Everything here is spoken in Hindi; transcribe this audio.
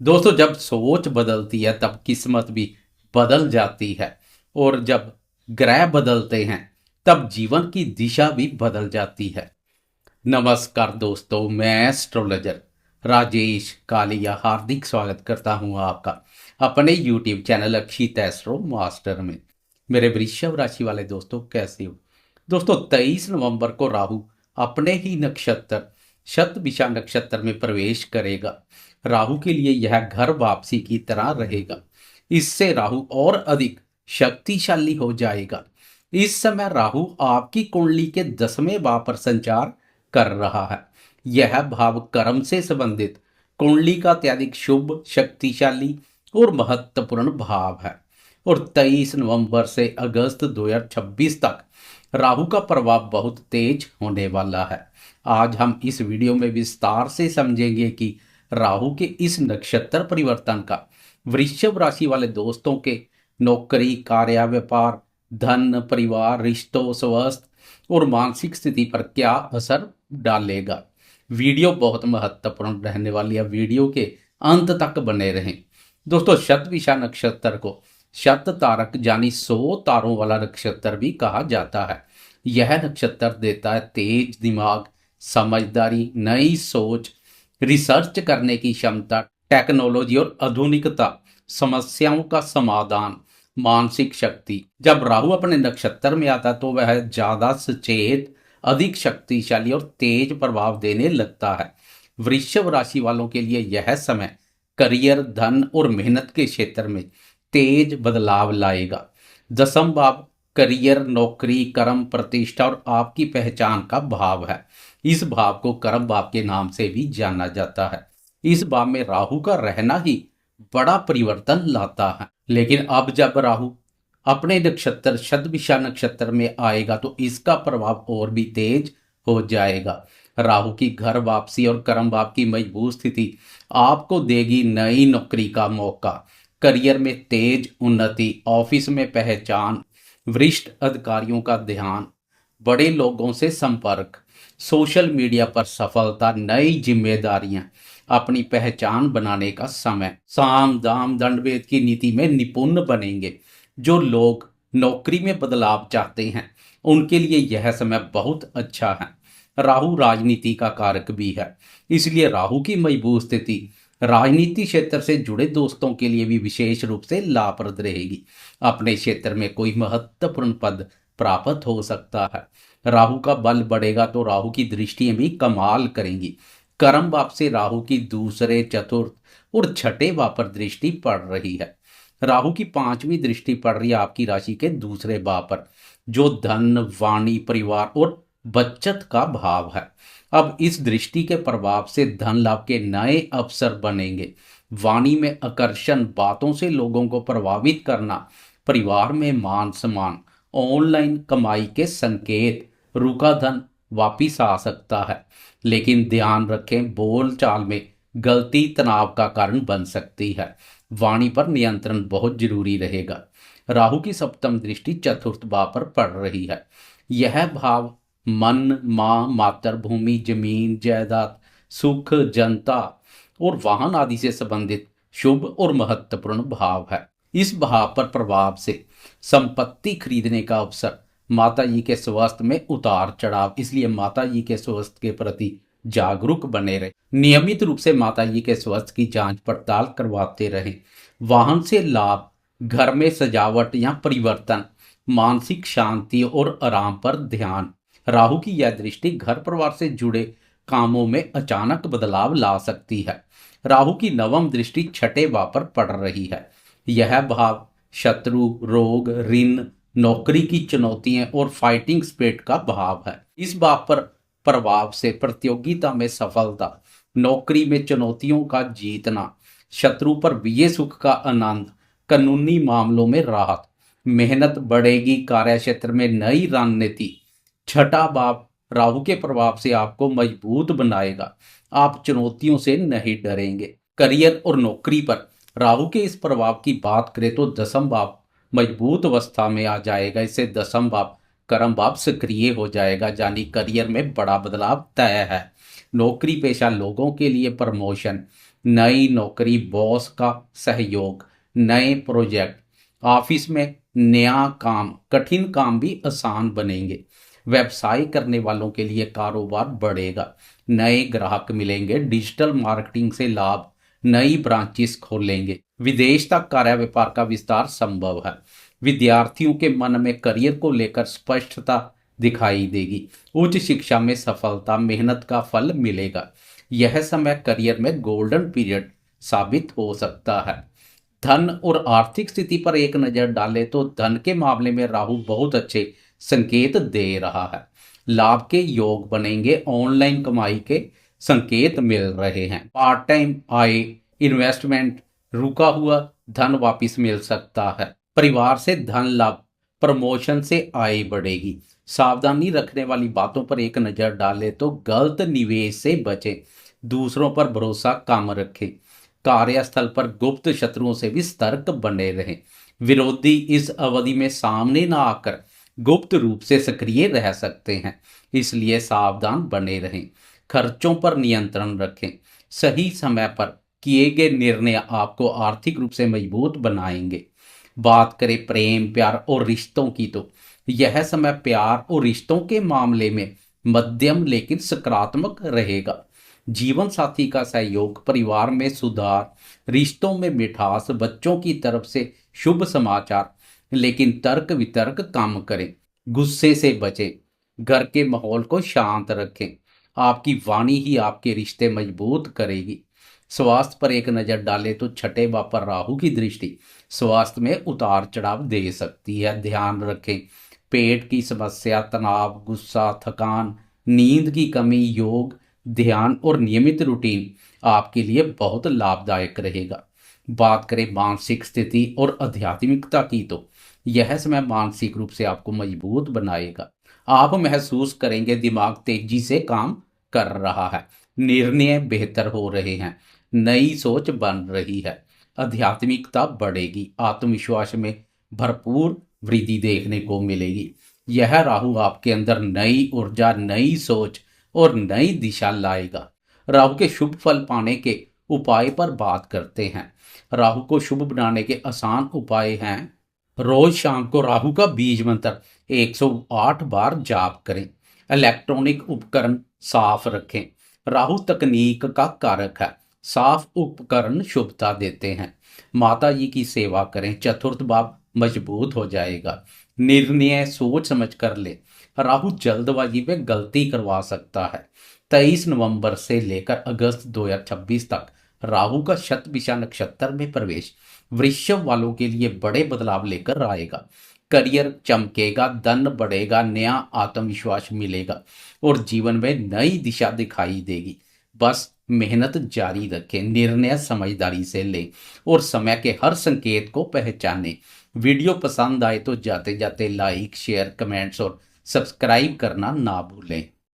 दोस्तों, जब सोच बदलती है तब किस्मत भी बदल जाती है। और जब ग्रह बदलते हैं तब जीवन की दिशा भी बदल जाती है। नमस्कार दोस्तों, मैं एस्ट्रोलॉजर राजेश कालिया हार्दिक स्वागत करता हूं आपका अपने YouTube चैनल अक्षित एस्ट्रो मास्टर में। मेरे वृषभ राशि वाले दोस्तों, कैसे हो? दोस्तों, 23 नवंबर को राहु अपने ही नक्षत्र शतभिषा नक्षत्र में प्रवेश करेगा। राहु के लिए यह घर वापसी की तरह रहेगा। इससे राहु और अधिक शक्तिशाली हो जाएगा। इस समय राहु आपकी कुंडली के 10वें भाव पर संचार कर रहा है। यह भाव कर्म से संबंधित कुंडली का अत्यधिक शुभ, शक्तिशाली और महत्वपूर्ण भाव है। और 23 नवंबर से अगस्त 2026 तक राहु का प्रभाव बहुत तेज होने वाला है। आज हम इस वीडियो में विस्तार से समझेंगे कि राहु के इस नक्षत्र परिवर्तन का वृषभ राशि वाले दोस्तों के नौकरी, कार्य, व्यापार, धन, परिवार, रिश्तों, स्वास्थ्य और मानसिक स्थिति पर क्या असर डालेगा। वीडियो बहुत महत्वपूर्ण रहने वाली है, वीडियो के अंत तक बने रहें। दोस्तों, शतभिषा नक्षत्र को शत तारक यानी 100 तारों वाला नक्षत्र भी कहा जाता है। यह नक्षत्र देता है तेज दिमाग, समझदारी, नई सोच, रिसर्च करने की क्षमता, टेक्नोलॉजी और आधुनिकता, समस्याओं का समाधान, मानसिक शक्ति। जब राहु अपने नक्षत्र में आता तो वह ज्यादा सचेत, अधिक शक्तिशाली और तेज प्रभाव देने लगता है। वृषभ राशि वालों के लिए यह समय करियर, धन और मेहनत के क्षेत्र में तेज बदलाव लाएगा। 10वां भाव करियर, नौकरी, कर्म, प्रतिष्ठा और आपकी पहचान का भाव है। इस भाव को कर्म भाव के नाम से भी जाना जाता है। इस भाव में राहु का रहना ही बड़ा परिवर्तन लाता है। लेकिन अब जब राहु अपने नक्षत्र शतभिषा नक्षत्र में आएगा तो इसका प्रभाव और भी तेज हो जाएगा। राहु की घर वापसी और कर्म भाव की मजबूत स्थिति आपको देगी नई नौकरी का मौका, करियर में तेज उन्नति, ऑफिस में पहचान, वरिष्ठ अधिकारियों का ध्यान, बड़े लोगों से संपर्क, सोशल मीडिया पर सफलता, नई जिम्मेदारियां, अपनी पहचान बनाने का समय। साम दाम दंड भेद की नीति में निपुण बनेंगे। जो लोग नौकरी में बदलाव चाहते हैं उनके लिए यह समय बहुत अच्छा है। राहु राजनीति का कारक भी है, इसलिए राहु की मजबूत स्थिति राजनीति क्षेत्र से जुड़े दोस्तों के लिए भी विशेष रूप से लाभप्रद रहेगी। अपने क्षेत्र में कोई महत्वपूर्ण पद प्राप्त हो सकता है। राहु का बल बढ़ेगा तो राहु की दृष्टियां भी कमाल करेंगी। कर्म भाव से राहु की दूसरे, चतुर्थ और छठे भाव पर दृष्टि पड़ रही है। राहु की 5वीं दृष्टि पड़ रही है आपकी राशि के दूसरे भाव पर, जो धन, वाणी, परिवार और बचत का भाव है। अब इस दृष्टि के प्रभाव से धन लाभ के नए अवसर बनेंगे। वाणी में आकर्षण, बातों से लोगों को प्रभावित करना, परिवार में मान सम्मान, ऑनलाइन कमाई के संकेत, रुका धन वापिस आ सकता है। लेकिन ध्यान रखें, बोल चाल में गलती तनाव का कारण बन सकती है। वाणी पर नियंत्रण बहुत जरूरी रहेगा। राहु की 7वीं दृष्टि चतुर्थ भाव पर पड़ रही है। यह भाव मन, मां, मातृभूमि, जमीन जायदाद, सुख, जनता और वाहन आदि से संबंधित शुभ और महत्वपूर्ण भाव है। इस भाव पर प्रभाव से संपत्ति खरीदने का अवसर, माता जी के स्वास्थ्य में उतार चढ़ाव, इसलिए माता जी के स्वास्थ्य के प्रति जागरूक बने रहे। नियमित रूप से माता जी के स्वास्थ्य की जांच पड़ताल करवाते रहें। वाहन से लाभ, घर में सजावट या परिवर्तन, मानसिक शांति और आराम पर ध्यान। राहु की यह दृष्टि घर परिवार से जुड़े कामों में अचानक बदलाव ला सकती है। राहु की 9वीं दृष्टि छठे भाव पर पड़ रही है। यह भाव शत्रु, रोग, ऋण, नौकरी की चुनौतियां और फाइटिंग स्पिरिट का भाव है। इस भाव पर प्रभाव से प्रतियोगिता में सफलता, नौकरी में चुनौतियों का जीतना, शत्रु पर विजय, सुख का आनंद, कानूनी मामलों में राहत, मेहनत बढ़ेगी, कार्य क्षेत्र में नई रणनीति। छठा भाव राहु के प्रभाव से आपको मजबूत बनाएगा। आप चुनौतियों से नहीं डरेंगे। करियर और नौकरी पर राहु के इस प्रभाव की बात करें तो 10वां भाव मजबूत अवस्था में आ जाएगा। इससे 10वां भाव कर्म भाव सक्रिय हो जाएगा, यानी करियर में बड़ा बदलाव तय है। नौकरी पेशा लोगों के लिए प्रमोशन, नई नौकरी, बॉस का सहयोग, नए प्रोजेक्ट, ऑफिस में नया काम, कठिन काम भी आसान बनेंगे। व्यवसाय करने वालों के लिए कारोबार बढ़ेगा, नए ग्राहक मिलेंगे, डिजिटल मार्केटिंग से लाभ, नई ब्रांचेस खोलेंगे, विदेश तक कार्य व्यापार का विस्तार संभव है। विद्यार्थियों के मन में करियर को लेकर स्पष्टता दिखाई देगी। उच्च शिक्षा में सफलता, मेहनत का फल मिलेगा। यह समय करियर में गोल्डन पीरियड साबित हो सकता है। धन और आर्थिक स्थिति पर एक नजर डालें तो धन के मामले में राहु बहुत अच्छे संकेत दे रहा है। लाभ के योग बनेंगे, ऑनलाइन कमाई के संकेत मिल रहे हैं। पार्ट टाइम आय, इन्वेस्टमेंट, रुका हुआ धन वापस मिल सकता है। परिवार से धन लाभ, प्रमोशन से आय बढ़ेगी। सावधानी रखने वाली बातों पर एक नजर डालें तो गलत निवेश से बचें, दूसरों पर भरोसा कम रखें। कार्यस्थल पर गुप्त शत्रुओं से भी सतर्क बने रहें। विरोधी इस अवधि में सामने न आकर गुप्त रूप से सक्रिय रह सकते हैं, इसलिए सावधान बने रहें। खर्चों पर नियंत्रण रखें। सही समय पर किए गए निर्णय आपको आर्थिक रूप से मजबूत बनाएंगे। बात करें प्रेम, प्यार और रिश्तों की तो यह समय प्यार और रिश्तों के मामले में मध्यम लेकिन सकारात्मक रहेगा। जीवन साथी का सहयोग, परिवार में सुधार, रिश्तों में मिठास, बच्चों की तरफ से शुभ समाचार, लेकिन तर्क वितर्क कम करें। गुस्से से बचें। घर के माहौल को शांत रखें। आपकी वाणी ही आपके रिश्ते मजबूत करेगी। स्वास्थ्य पर एक नज़र डालें तो छठे भाव पर राहु की दृष्टि स्वास्थ्य में उतार चढ़ाव दे सकती है, ध्यान रखें। पेट की समस्या, तनाव, गुस्सा, थकान, नींद की कमी, योग, ध्यान और नियमित रूटीन आपके लिए बहुत लाभदायक रहेगा। बात करें मानसिक स्थिति और आध्यात्मिकता की तो यह समय मानसिक रूप से आपको मजबूत बनाएगा। आप महसूस करेंगे दिमाग तेजी से काम कर रहा है, निर्णय बेहतर हो रहे हैं, नई सोच बन रही है, आध्यात्मिकता बढ़ेगी, आत्मविश्वास में भरपूर वृद्धि देखने को मिलेगी। यह राहु आपके अंदर नई ऊर्जा, नई सोच और नई दिशा लाएगा। राहु के शुभ फल पाने के उपाय पर बात करते हैं। राहु को शुभ बनाने के आसान उपाय हैं। रोज शाम को राहु का बीज मंत्र 108 बार जाप करें। इलेक्ट्रॉनिक उपकरण साफ रखें। राहु तकनीक का कारक है, साफ उपकरण शुभता देते हैं। माता जी की सेवा करें, चतुर्थ भाव मजबूत हो जाएगा। निर्णय सोच समझ कर ले, राहु जल्दबाजी में गलती करवा सकता है। 23 नवंबर से लेकर अगस्त 2026 तक राहु का शतभिषा नक्षत्र में प्रवेश वृषभ वालों के लिए बड़े बदलाव लेकर आएगा। करियर चमकेगा, धन बढ़ेगा, नया आत्मविश्वास मिलेगा और जीवन में नई दिशा दिखाई देगी। बस मेहनत जारी रखें, निर्णय समझदारी से लें और समय के हर संकेत को पहचानें। वीडियो पसंद आए तो जाते जाते लाइक, शेयर, कमेंट्स और सब्सक्राइब करना ना भूलें।